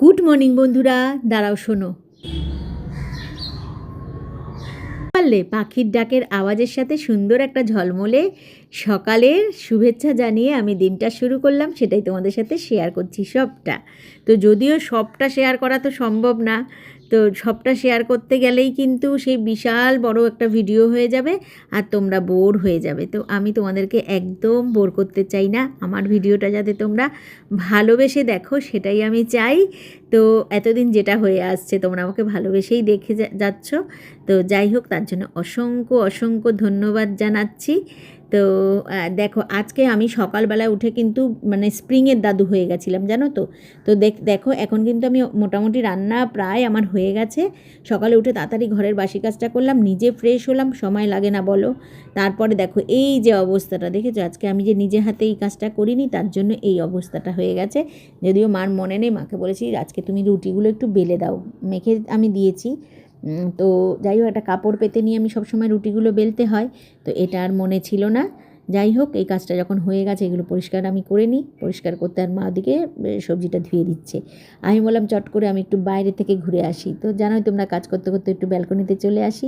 Good morning বন্ধুরা, দাঁড়াও শোনো। পারলে পাখির ডাকের আওয়াজের সাথে সুন্দর একটা ঝলমলে সকালের শুভেচ্ছা জানিয়ে আমি দিনটা শুরু করলাম, সেটাই তোমাদের সাথে শেয়ার করছি সবটা। তো যদিও সবটা শেয়ার করা তো সম্ভব না, তো সবটা শেয়ার করতে গেলেই কিন্তু সেই বিশাল বড় একটা ভিডিও হয়ে যাবে আর তোমরা বোর হয়ে যাবে। তো আমি তোমাদেরকে একদম বোর করতে চাই না, আমার ভিডিওটা যাতে তোমরা ভালোবেসে দেখো সেটাই আমি চাই। তো এতদিন যেটা হয়ে আসছে তোমরা আমাকে ভালোবেসেই দেখে যাচ্ছ। তো যাই হোক, তার জন্য অসংখ্য অসংখ্য ধন্যবাদ জানাচ্ছি। তো দেখো, আজকে আমি সকালবেলায় উঠে কিন্তু মানে স্প্রিংয়ের দাদু হয়ে গেছিলাম, জানো তো। তো দেখো এখন কিন্তু আমি মোটামুটি রান্না প্রায় আমার হয়ে গেছে। সকালে উঠে তাড়াতাড়ি ঘরের বাসি কাজটা করলাম, নিজে ফ্রেশ হলাম, সময় লাগে না বলো। তারপরে দেখো এই যে অবস্থাটা দেখেছো, আজকে আমি যে নিজে হাতে এই কাজটা করিনি তার জন্য এই অবস্থাটা হয়ে গেছে। যদিও মার মনে নেই, মাকে বলেছি আজকে তুমি রুটিগুলো একটু বেলে দাও, মেখে আমি দিয়েছি। তো যাই হোক, একটা কাপড় পেতে নিয়ে আমি সবসময় রুটিগুলো বেলতে হয়, তো এটা আর মনে ছিল না। যাই হোক, এই কাজটা যখন হয়ে গেছে এগুলো পরিষ্কার আমি করে নিই। পরিষ্কার করতে আর মা ওদিকে সবজিটা ধুয়ে দিচ্ছে। আমি বললাম চট করে আমি একটু বাইরে থেকে ঘুরে আসি। তো জানোই তোমরা, কাজ করতে করতে একটু ব্যালকনিতে চলে আসি।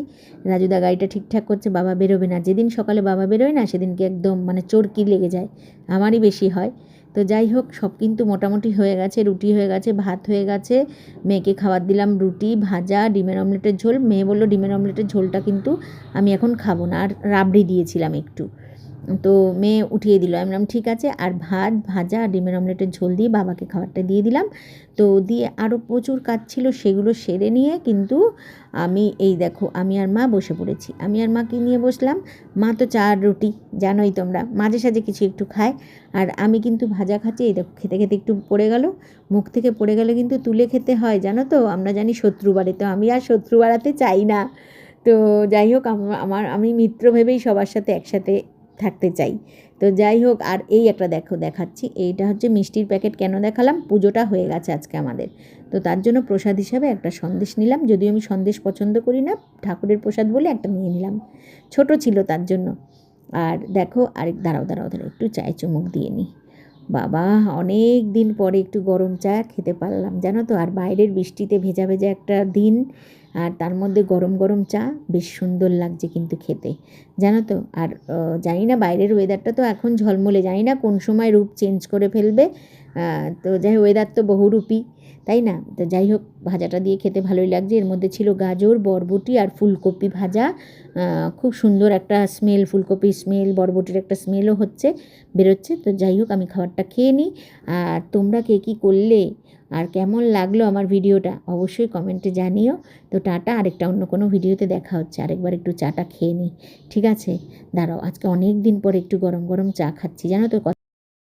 রাজুদা গাড়িটা ঠিকঠাক করছে, বাবা বেরোবে না। যেদিন সকালে বাবা বেরোয় না সেদিনকে একদম মানে চরকি লেগে যায়, আমারই বেশি হয়। তো যাই হোক, সব কিন্তু মোটামুটি হয়ে গেছে। রুটি হয়ে গেছে, ভাত হয়ে গেছে, মেয়েকে খাবার দিলাম রুটি ভাজা, ডিমের অমলেটের ঝোল। মেয়ে বললো ডিমের অমলেটের ঝোলটা কিন্তু আমি এখন খাবো না, আর রাবড়ি দিয়েছিলাম একটু, তো মেয়ে উঠিয়ে দিল। আমি বললাম ঠিক আছে। আর ভাত ভাজা আর ডিমের অমলেটের ঝোল দিয়ে বাবাকে খাবারটা দিয়ে দিলাম। তো দিয়ে আরও প্রচুর কাজ ছিল, সেগুলো সেরে নিয়ে কিন্তু আমি এই দেখো আমি আর মা বসে পড়েছি। আমি আর মা কি নিয়ে বসলাম, মা তো চা আর রুটি, জানোই তোমরা, মাঝে সাঝে কিছু একটু খায়। আর আমি কিন্তু ভাজা খাচ্ছি। এই দেখো খেতে খেতে একটু পড়ে গেল, মুখ থেকে পড়ে গেলে কিন্তু তুলে খেতে হয়, জানো তো। আমরা জানি শত্রু বাড়ে, তো আমি আর শত্রু বাড়াতে চাই না। তো যাই হোক, আমি মিত্র ভেবেই সবার সাথে একসাথে থাকতে চাই। তো যাই হোক, আর এই একটা দেখো দেখাচ্ছি, এইটা হচ্ছে মিষ্টির প্যাকেট। কেন দেখালাম, পুজোটা হয়ে গেছে আজকে আমাদের, তো তার জন্য প্রসাদ হিসাবে একটা সন্দেশ নিলাম। যদিও আমি সন্দেশ পছন্দ করি না, ঠাকুরের প্রসাদ বলে একটা নিয়ে নিলাম, ছোট ছিল তার জন্য। আর দেখো, আরেক দাঁড়াও একটু চায়ে চুমুক দিয়ে নিই। বাবা, অনেক দিন পরে একটু গরম চা খেতে পারলাম, জানো তো। আর বাইরের বৃষ্টিতে ভেজা ভেজা একটা দিন, আর তার মধ্যে গরম গরম চা, বেশ সুন্দর লাগছে কিন্তু খেতে, জানো তো। আর জানি না, বাইরের ওয়েদারটা তো এখন ঝলমলে, জানি না কোন সময় রূপ চেঞ্জ করে ফেলবে। তো যাই হোক, ওয়েদার তো বহুরূপী, তাই না। তো যাই হোক, ভাজাটা দিয়ে খেতে ভালোই লাগছে। এর মধ্যে ছিল গাজর, বরবটি আর ফুলকপি ভাজা। খুব সুন্দর একটা স্মেল, ফুলকপির স্মেল, বরবটির একটা স্মেলও বেরোচ্ছে। তো যাই হোক, আমি খাবারটা খেয়ে নিই। আর তোমরা কে কী করলে আর কেমন লাগলো আমার ভিডিওটা অবশ্যই কমেন্টে জানিও। তো টাটা, আরেকটা অন্য কোনো ভিডিওতে দেখা হচ্ছে। আরেকবার একটু চাটা খেয়ে নিই, ঠিক আছে। দাঁড়াও, আজকে অনেক দিন পরে একটু গরম গরম চা খাচ্ছি, জানো তো।